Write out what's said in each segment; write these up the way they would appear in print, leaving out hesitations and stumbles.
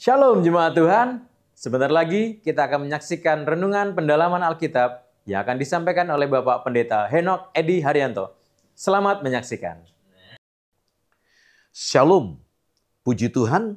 Shalom jemaat Tuhan. Sebentar lagi kita akan menyaksikan renungan pendalaman Alkitab yang akan disampaikan oleh Bapak Pendeta Henok Edi Haryanto. Selamat menyaksikan. Shalom, puji Tuhan.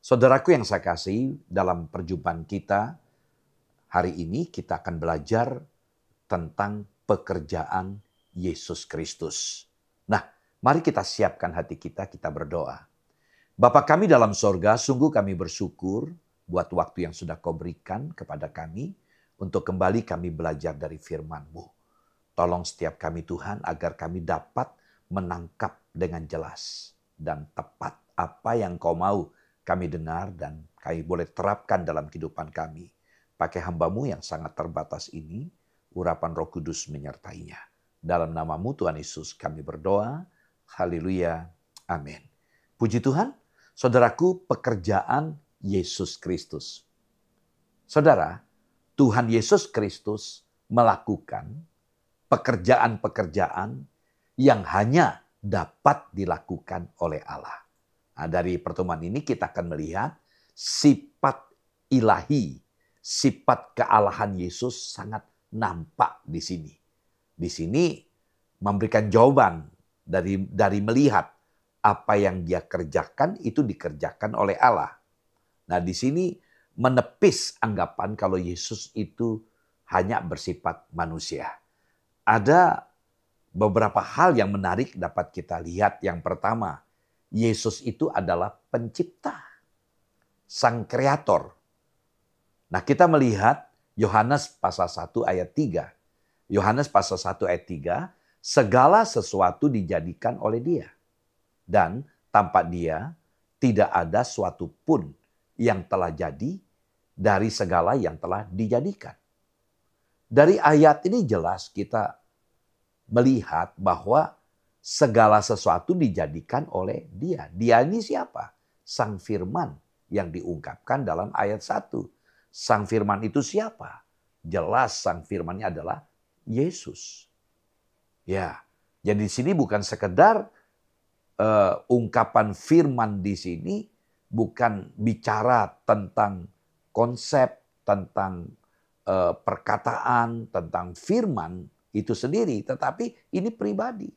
Saudaraku yang saya kasih, dalam perjumpaan kita hari ini kita akan belajar tentang pekerjaan Yesus Kristus. Nah, mari kita siapkan hati kita berdoa. Bapa kami dalam sorga, sungguh kami bersyukur buat waktu yang sudah Kau berikan kepada kami untuk kembali kami belajar dari firman-Mu. Tolong setiap kami Tuhan agar kami dapat menangkap dengan jelas dan tepat apa yang Kau mau kami dengar dan kami boleh terapkan dalam kehidupan kami. Pakai hamba-Mu yang sangat terbatas ini, urapan Roh Kudus menyertainya. Dalam nama-Mu Tuhan Yesus kami berdoa. Haleluya. Amin. Puji Tuhan. Saudaraku, pekerjaan Yesus Kristus. Saudara, Tuhan Yesus Kristus melakukan pekerjaan-pekerjaan yang hanya dapat dilakukan oleh Allah. Nah, dari pertemuan ini kita akan melihat sifat ilahi, sifat kealahan Yesus sangat nampak di sini. Di sini memberikan jawaban dari melihat apa yang dia kerjakan itu dikerjakan oleh Allah. Nah, di sini menepis anggapan kalau Yesus itu hanya bersifat manusia. Ada beberapa hal yang menarik dapat kita lihat. Yang pertama, Yesus itu adalah pencipta, sang kreator. Nah, kita melihat Yohanes pasal 1 ayat 3. Yohanes pasal 1 ayat 3, segala sesuatu dijadikan oleh Dia. Dan tanpa Dia tidak ada suatu pun yang telah jadi dari segala yang telah dijadikan. Dari ayat ini jelas kita melihat bahwa segala sesuatu dijadikan oleh Dia. Dia ini siapa? Sang Firman yang diungkapkan dalam ayat 1. Sang Firman itu siapa? Jelas Sang Firman-nya adalah Yesus. Ya, jadi di sini bukan sekedar ungkapan firman di sini bukan bicara tentang konsep, tentang perkataan, tentang firman itu sendiri, tetapi ini pribadi.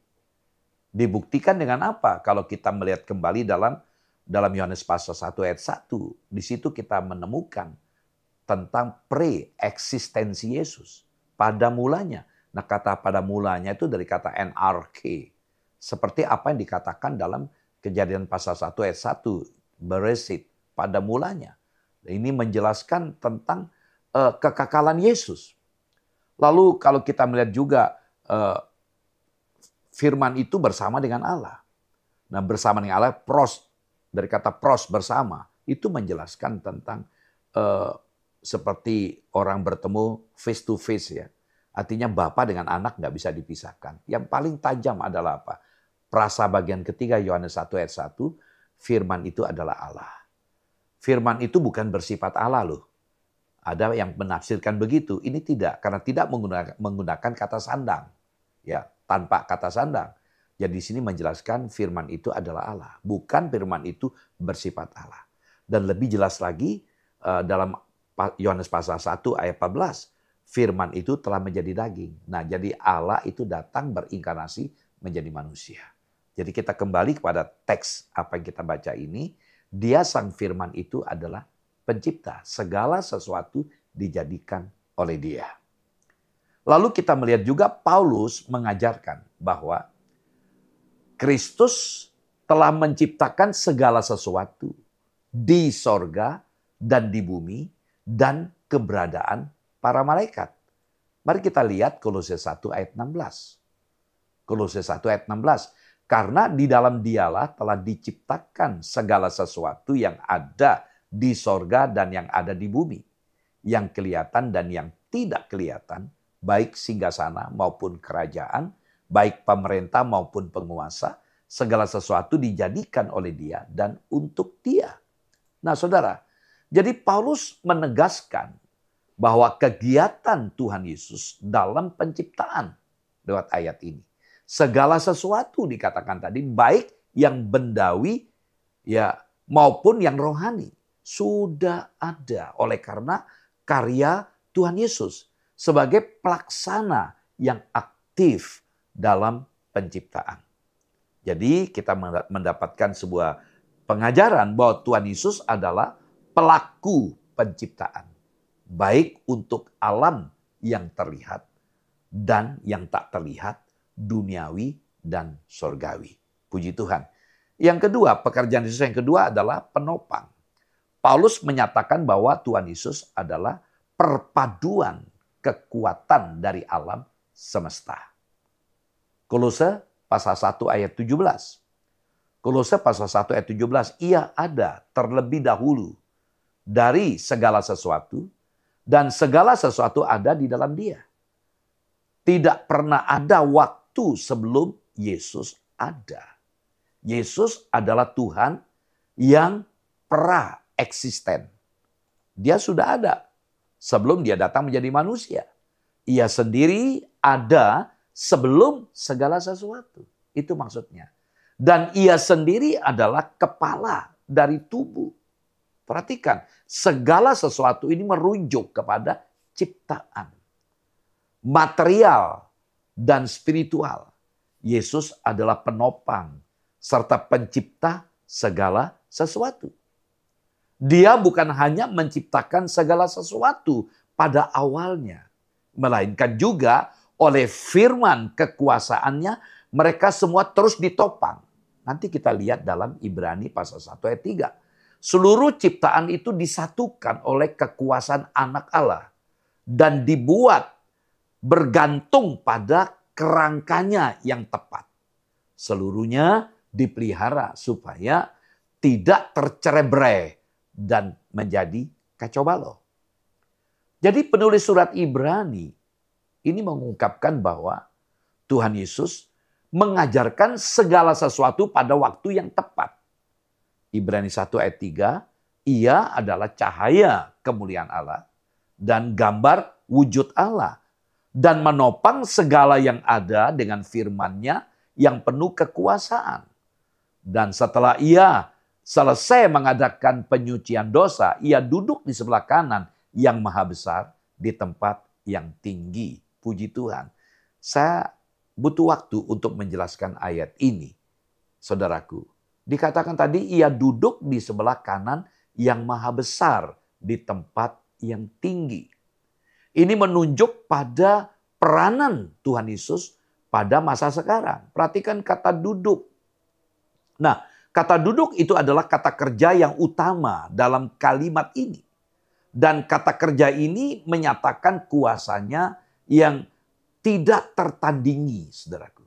Dibuktikan dengan apa? Kalau kita melihat kembali dalam Yohanes pasal 1 ayat 1, di situ kita menemukan tentang pre-eksistensi Yesus pada mulanya. Nah, kata pada mulanya itu dari kata NRK. Seperti apa yang dikatakan dalam Kejadian pasal 1 ayat 1, Beresit, pada mulanya. Ini menjelaskan tentang kekekalan Yesus. Lalu kalau kita melihat juga firman itu bersama dengan Allah. Nah, bersama dengan Allah, pros, dari kata pros, bersama, itu menjelaskan tentang seperti orang bertemu face to face ya. Artinya Bapa dengan anak nggak bisa dipisahkan. Yang paling tajam adalah apa? Prasa bagian ketiga Yohanes 1 ayat 1, firman itu adalah Allah. Firman itu bukan bersifat Allah loh. Ada yang menafsirkan begitu. Ini tidak, karena tidak menggunakan kata sandang. Ya, tanpa kata sandang. Jadi di sini menjelaskan firman itu adalah Allah. Bukan firman itu bersifat Allah. Dan lebih jelas lagi dalam Yohanes pasal 1 ayat 14. Firman itu telah menjadi daging. Nah, jadi Allah itu datang berinkarnasi menjadi manusia. Jadi kita kembali kepada teks apa yang kita baca ini. Dia sang firman itu adalah pencipta. Segala sesuatu dijadikan oleh Dia. Lalu kita melihat juga Paulus mengajarkan bahwa Kristus telah menciptakan segala sesuatu di sorga dan di bumi dan keberadaan para malaikat. Mari kita lihat Kolose 1 ayat 16. Kolose 1 ayat 16. Karena di dalam Dialah telah diciptakan segala sesuatu yang ada di sorga dan yang ada di bumi. Yang kelihatan dan yang tidak kelihatan, baik singgasana maupun kerajaan, baik pemerintah maupun penguasa, segala sesuatu dijadikan oleh Dia dan untuk Dia. Nah, saudara, jadi Paulus menegaskan bahwa kegiatan Tuhan Yesus dalam penciptaan lewat ayat ini. Segala sesuatu dikatakan tadi, baik yang bendawi ya maupun yang rohani. sudah ada oleh karena karya Tuhan Yesus sebagai pelaksana yang aktif dalam penciptaan. Jadi kita mendapatkan sebuah pengajaran bahwa Tuhan Yesus adalah pelaku penciptaan. Baik untuk alam yang terlihat dan yang tak terlihat, duniawi dan surgawi. Puji Tuhan. Yang kedua, pekerjaan Yesus yang kedua adalah penopang. Paulus menyatakan bahwa Tuhan Yesus adalah perpaduan kekuatan dari alam semesta. Kolose pasal 1 ayat 17. Kolose pasal 1 ayat 17, ia ada terlebih dahulu dari segala sesuatu dan segala sesuatu ada di dalam dia. Tidak pernah ada waktu sebelum Yesus ada. Yesus adalah Tuhan yang pra-eksisten. Dia sudah ada sebelum dia datang menjadi manusia. Ia sendiri ada sebelum segala sesuatu. Itu maksudnya. Dan ia sendiri adalah kepala dari tubuh. Perhatikan, segala sesuatu ini merujuk kepada ciptaan. Material dan spiritual. Yesus adalah penopang serta pencipta segala sesuatu. Dia bukan hanya menciptakan segala sesuatu pada awalnya, melainkan juga oleh firman kekuasaannya mereka semua terus ditopang. Nanti kita lihat dalam Ibrani pasal 1 ayat 3. Seluruh ciptaan itu disatukan oleh kekuasaan anak Allah dan dibuat bergantung pada kerangkanya yang tepat. Seluruhnya dipelihara supaya tidak tercerai-berai dan menjadi kacau balau. Jadi penulis surat Ibrani ini mengungkapkan bahwa Tuhan Yesus mengajarkan segala sesuatu pada waktu yang tepat. Ibrani 1 ayat 3, ia adalah cahaya kemuliaan Allah dan gambar wujud Allah dan menopang segala yang ada dengan firman-Nya yang penuh kekuasaan. Dan setelah ia selesai mengadakan penyucian dosa, ia duduk di sebelah kanan yang maha besar di tempat yang tinggi. Puji Tuhan. Saya butuh waktu untuk menjelaskan ayat ini. Saudaraku, dikatakan tadi ia duduk di sebelah kanan yang maha besar di tempat yang tinggi. Ini menunjuk pada peranan Tuhan Yesus pada masa sekarang. Perhatikan kata duduk. Nah, kata duduk itu adalah kata kerja yang utama dalam kalimat ini. Dan kata kerja ini menyatakan kuasanya yang tidak tertandingi, saudaraku.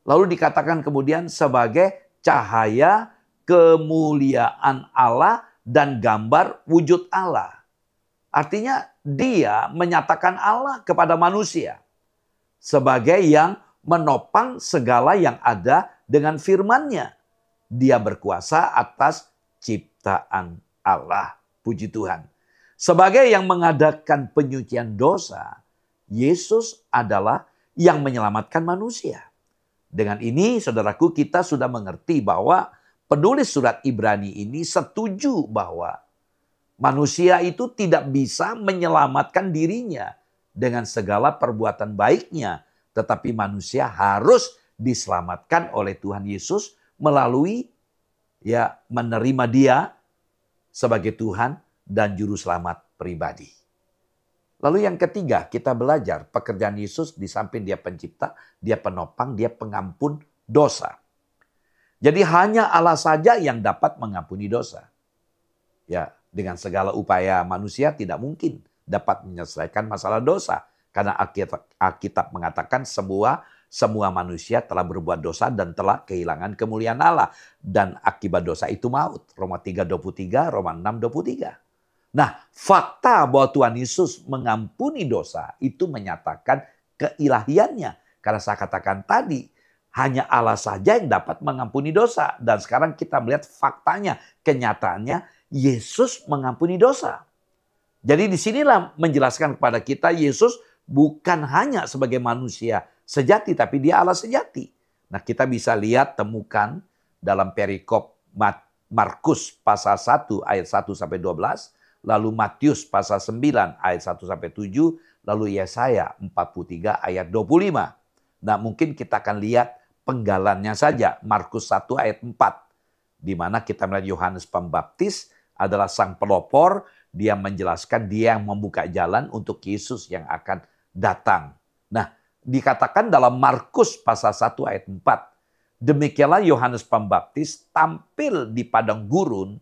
Lalu dikatakan kemudian sebagai cahaya kemuliaan Allah dan gambar wujud Allah. Artinya dia menyatakan Allah kepada manusia sebagai yang menopang segala yang ada dengan firman-Nya. Dia berkuasa atas ciptaan Allah. Puji Tuhan. Sebagai yang mengadakan penyucian dosa, Yesus adalah yang menyelamatkan manusia. Dengan ini, saudaraku, kita sudah mengerti bahwa penulis surat Ibrani ini setuju bahwa manusia itu tidak bisa menyelamatkan dirinya dengan segala perbuatan baiknya. Tetapi manusia harus diselamatkan oleh Tuhan Yesus melalui menerima Dia sebagai Tuhan dan juru selamat pribadi. Lalu yang ketiga, kita belajar pekerjaan Yesus di samping dia pencipta, dia penopang, dia pengampun dosa. Jadi hanya Allah saja yang dapat mengampuni dosa. Ya, dengan segala upaya manusia tidak mungkin dapat menyelesaikan masalah dosa. Karena Alkitab mengatakan semua manusia telah berbuat dosa dan telah kehilangan kemuliaan Allah. Dan akibat dosa itu maut. Roma 3:23, Roma 6:23. Nah, fakta bahwa Tuhan Yesus mengampuni dosa itu menyatakan keilahiannya. Karena saya katakan tadi, hanya Allah saja yang dapat mengampuni dosa. Dan sekarang kita melihat faktanya, kenyataannya Yesus mengampuni dosa. Jadi disinilah menjelaskan kepada kita Yesus bukan hanya sebagai manusia sejati, tapi dia Allah sejati. Nah, kita bisa lihat, temukan dalam perikop Markus pasal 1 ayat 1 sampai 12, lalu Matius pasal 9 ayat 1 sampai 7, lalu Yesaya 43 ayat 25. Nah, mungkin kita akan lihat penggalannya saja. Markus 1 ayat 4, di mana kita melihat Yohanes Pembaptis adalah sang pelopor, dia menjelaskan, dia yang membuka jalan untuk Yesus yang akan datang. Nah, dikatakan dalam Markus pasal 1 ayat 4, demikianlah Yohanes Pembaptis tampil di padang gurun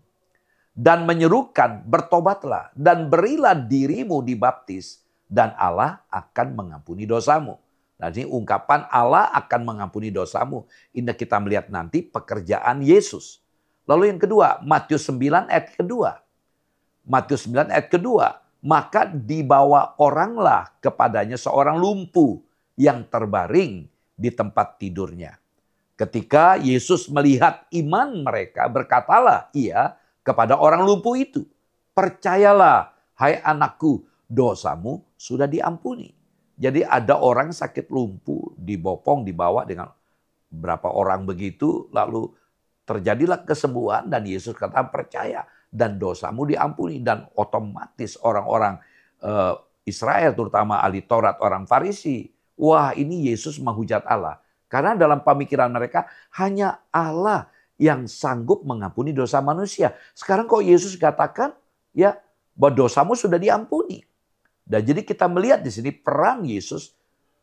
dan menyerukan, bertobatlah dan berilah dirimu dibaptis dan Allah akan mengampuni dosamu. Nah, ini ungkapan Allah akan mengampuni dosamu. Ini kita melihat nanti pekerjaan Yesus. Lalu yang kedua, Matius 9 ayat kedua. Matius 9 ayat kedua. Maka dibawa oranglah kepadanya seorang lumpuh yang terbaring di tempat tidurnya. Ketika Yesus melihat iman mereka, berkatalah ia kepada orang lumpuh itu, percayalah, hai anakku, dosamu sudah diampuni. Jadi ada orang sakit lumpuh, dibopong, dibawa dengan berapa orang begitu, lalu terjadilah kesembuhan dan Yesus kata percaya dan dosamu diampuni. Dan otomatis orang-orang Israel, terutama ahli Taurat, orang Farisi, wah ini Yesus menghujat Allah. Karena dalam pemikiran mereka hanya Allah yang sanggup mengampuni dosa manusia. Sekarang kok Yesus katakan ya bahwa dosamu sudah diampuni. Dan jadi kita melihat di sini peran Yesus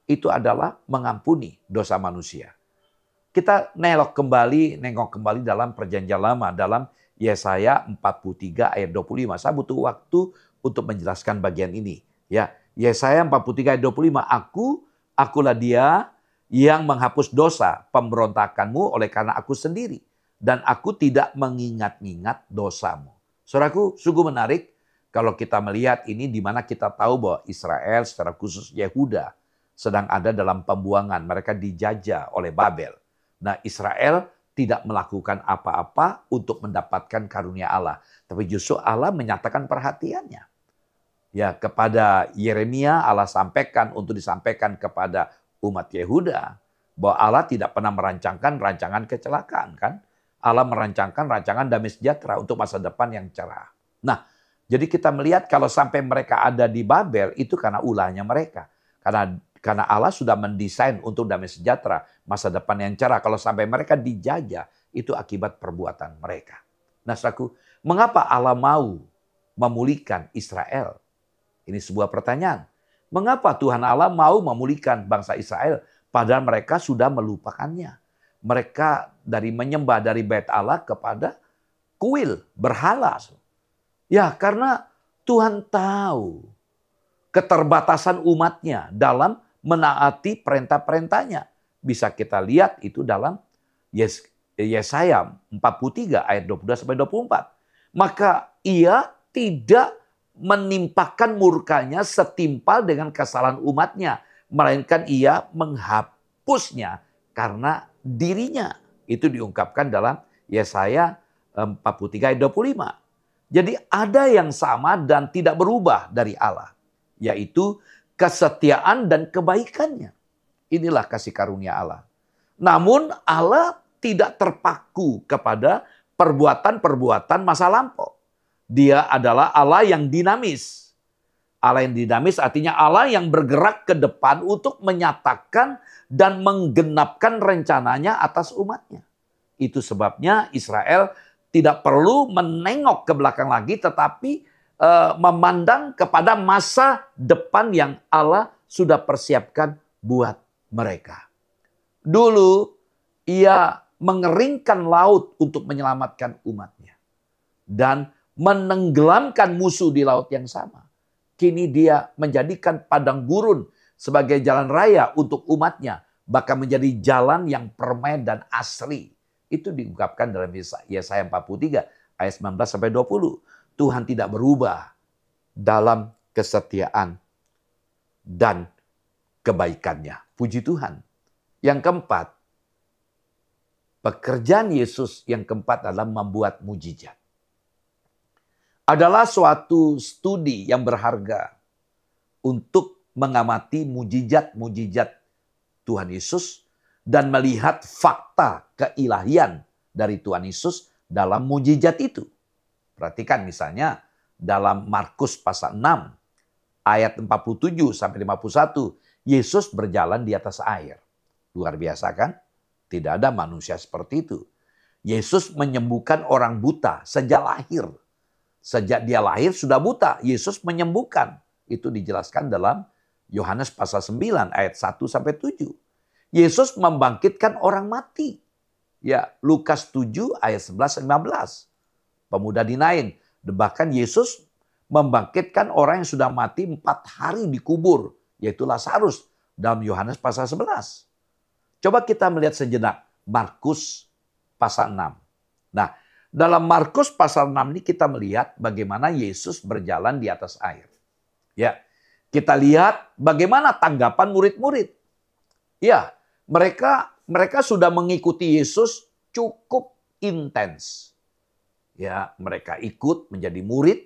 itu adalah mengampuni dosa manusia. Kita nengok kembali dalam Perjanjian Lama, dalam Yesaya 43 ayat 25. Saya butuh waktu untuk menjelaskan bagian ini. Ya, Yesaya 43 ayat 25. Akulah dia yang menghapus dosa pemberontakanmu oleh karena aku sendiri. Dan aku tidak mengingat-ingat dosamu. Saudaraku, sungguh menarik kalau kita melihat ini, di mana kita tahu bahwa Israel, secara khusus Yehuda, sedang ada dalam pembuangan. Mereka dijajah oleh Babel. Nah, Israel tidak melakukan apa-apa untuk mendapatkan karunia Allah. Tapi justru Allah menyatakan perhatiannya. Ya, kepada Yeremia Allah sampaikan untuk disampaikan kepada umat Yehuda bahwa Allah tidak pernah merancangkan rancangan kecelakaan, kan? Allah merancangkan rancangan damai sejahtera untuk masa depan yang cerah. Nah, jadi kita melihat kalau sampai mereka ada di Babel itu karena ulahnya mereka. Karena Allah sudah mendesain untuk damai sejahtera, masa depan yang cerah. Kalau sampai mereka dijajah, itu akibat perbuatan mereka. Nah, saudaraku, mengapa Allah mau memulihkan Israel? Ini sebuah pertanyaan. Mengapa Tuhan Allah mau memulihkan bangsa Israel padahal mereka sudah melupakannya? Mereka dari menyembah dari bait Allah kepada kuil, berhala. Ya, karena Tuhan tahu keterbatasan umatnya dalam menaati perintah-perintahnya. Bisa kita lihat itu dalam Yesaya 43 ayat 22-24. Maka ia tidak menimpakan murkanya setimpal dengan kesalahan umatnya. Melainkan ia menghapusnya karena dirinya. Itu diungkapkan dalam Yesaya 43 ayat 25. Jadi ada yang sama dan tidak berubah dari Allah. Yaitu kesetiaan dan kebaikannya. Inilah kasih karunia Allah. Namun Allah tidak terpaku kepada perbuatan-perbuatan masa lampau. Dia adalah Allah yang dinamis. Allah yang dinamis artinya Allah yang bergerak ke depan untuk menyatakan dan menggenapkan rencananya atas umatnya. Itu sebabnya Israel tidak perlu menengok ke belakang lagi, tetapi memandang kepada masa depan yang Allah sudah persiapkan buat mereka. Dulu ia mengeringkan laut untuk menyelamatkan umatnya. Dan menenggelamkan musuh di laut yang sama. Kini dia menjadikan padang gurun sebagai jalan raya untuk umatnya. Bahkan menjadi jalan yang permanen dan asri. Itu diungkapkan dalam Yesaya 43 ayat 19-20. Tuhan tidak berubah dalam kesetiaan dan kebaikannya. Puji Tuhan. Yang keempat, pekerjaan Yesus yang keempat adalah membuat mujizat. Adalah suatu studi yang berharga untuk mengamati mujizat-mujizat Tuhan Yesus dan melihat fakta keilahian dari Tuhan Yesus dalam mujizat itu. Perhatikan misalnya dalam Markus pasal 6 ayat 47 sampai 51, Yesus berjalan di atas air. Luar biasa kan? Tidak ada manusia seperti itu. Yesus menyembuhkan orang buta sejak lahir. Sejak dia lahir sudah buta, Yesus menyembuhkan. Itu dijelaskan dalam Yohanes pasal 9 ayat 1 sampai 7. Yesus membangkitkan orang mati. Ya, Lukas 7 ayat 11 15. Pemuda di Nain. Bahkan Yesus membangkitkan orang yang sudah mati 4 hari dikubur, yaitu Lazarus dalam Yohanes pasal 11. Coba kita melihat sejenak Markus pasal 6. Nah, dalam Markus pasal 6 ini kita melihat bagaimana Yesus berjalan di atas air. Ya, kita lihat bagaimana tanggapan murid-murid. Ya, mereka sudah mengikuti Yesus cukup intens. Ya, mereka ikut menjadi murid,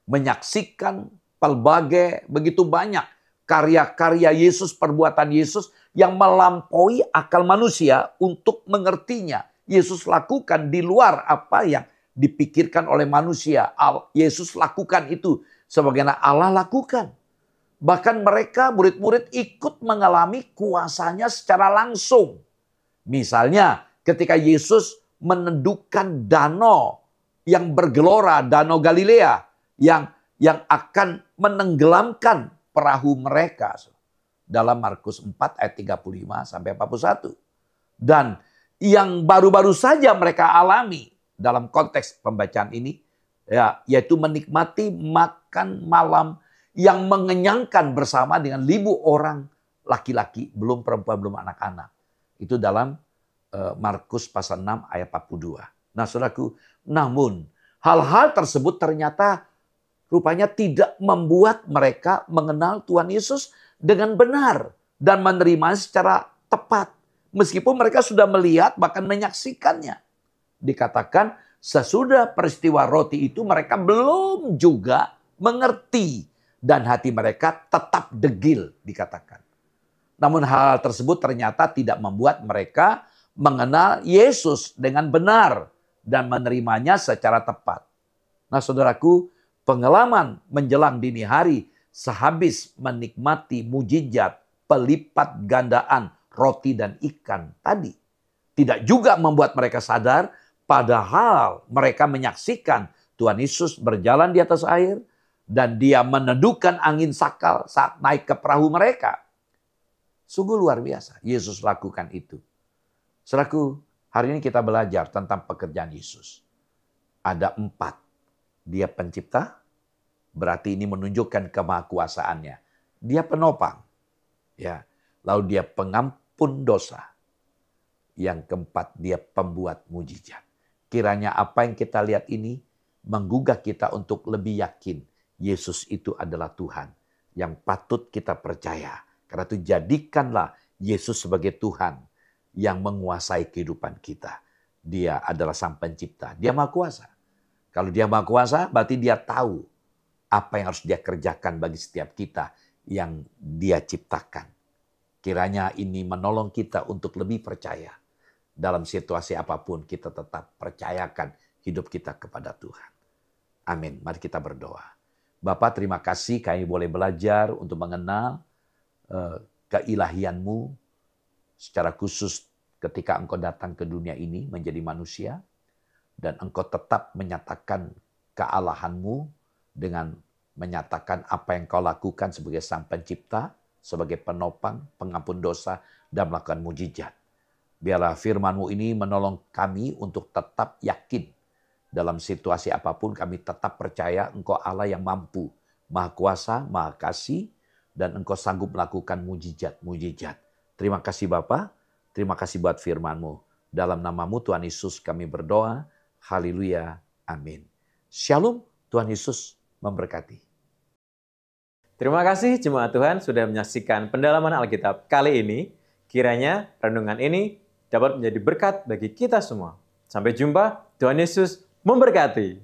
menyaksikan pelbagai begitu banyak karya-karya Yesus, perbuatan Yesus yang melampaui akal manusia untuk mengertinya. Yesus lakukan di luar apa yang dipikirkan oleh manusia. Yesus lakukan itu sebagaimana Allah lakukan. Bahkan mereka murid-murid ikut mengalami kuasanya secara langsung. Misalnya ketika Yesus menedukkan danau yang bergelora, danau Galilea yang akan menenggelamkan perahu mereka. Dalam Markus 4 ayat 35 sampai 41. Dan yang baru-baru saja mereka alami dalam konteks pembacaan ini, ya, yaitu menikmati makan malam yang mengenyangkan bersama dengan 1.000 orang laki-laki, belum perempuan, belum anak-anak. Itu dalam Markus pasal 6 ayat 42. Nah saudaraku, namun hal-hal tersebut ternyata rupanya tidak membuat mereka mengenal Tuhan Yesus dengan benar dan menerimanya secara tepat. Meskipun mereka sudah melihat bahkan menyaksikannya. Dikatakan sesudah peristiwa roti itu mereka belum juga mengerti. Dan hati mereka tetap degil dikatakan. Namun hal tersebut ternyata tidak membuat mereka mengenal Yesus dengan benar. Dan menerimanya secara tepat. Nah saudaraku, pengalaman menjelang dini hari sehabis menikmati mujizat pelipat gandaan roti dan ikan tadi. Tidak juga membuat mereka sadar padahal mereka menyaksikan Tuhan Yesus berjalan di atas air. Dan dia meneduhkan angin sakal saat naik ke perahu mereka. Sungguh luar biasa Yesus lakukan itu. Saudaraku, hari ini kita belajar tentang pekerjaan Yesus. Ada 4. Dia pencipta, berarti ini menunjukkan kemahakuasaannya. Dia penopang. Ya. Lalu dia pengampun dosa. Yang keempat, dia pembuat mujizat. Kiranya apa yang kita lihat ini menggugah kita untuk lebih yakin Yesus itu adalah Tuhan yang patut kita percaya. Karena itu jadikanlah Yesus sebagai Tuhan yang menguasai kehidupan kita. Dia adalah Sang Pencipta. Dia Maha Kuasa. Kalau dia Maha Kuasa berarti dia tahu apa yang harus dia kerjakan bagi setiap kita yang dia ciptakan. Kiranya ini menolong kita untuk lebih percaya. Dalam situasi apapun kita tetap percayakan hidup kita kepada Tuhan. Amin. Mari kita berdoa. Bapa, terima kasih kami boleh belajar untuk mengenal keilahian-Mu secara khusus ketika Engkau datang ke dunia ini menjadi manusia dan Engkau tetap menyatakan kealahan-Mu dengan menyatakan apa yang Kau lakukan sebagai Sang Pencipta, sebagai penopang, pengampun dosa dan melakukan mujizat. Biarlah firman-Mu ini menolong kami untuk tetap yakin. Dalam situasi apapun kami tetap percaya Engkau Allah yang mampu, Maha Kuasa, Maha Kasih, dan Engkau sanggup melakukan mujizat-mujizat. Terima kasih Bapa, terima kasih buat firman-Mu. Dalam nama-Mu Tuhan Yesus kami berdoa, haleluya, amin. Shalom, Tuhan Yesus memberkati. Terima kasih jemaat Tuhan sudah menyaksikan pendalaman Alkitab kali ini. Kiranya renungan ini dapat menjadi berkat bagi kita semua. Sampai jumpa, Tuhan Yesus memberkati.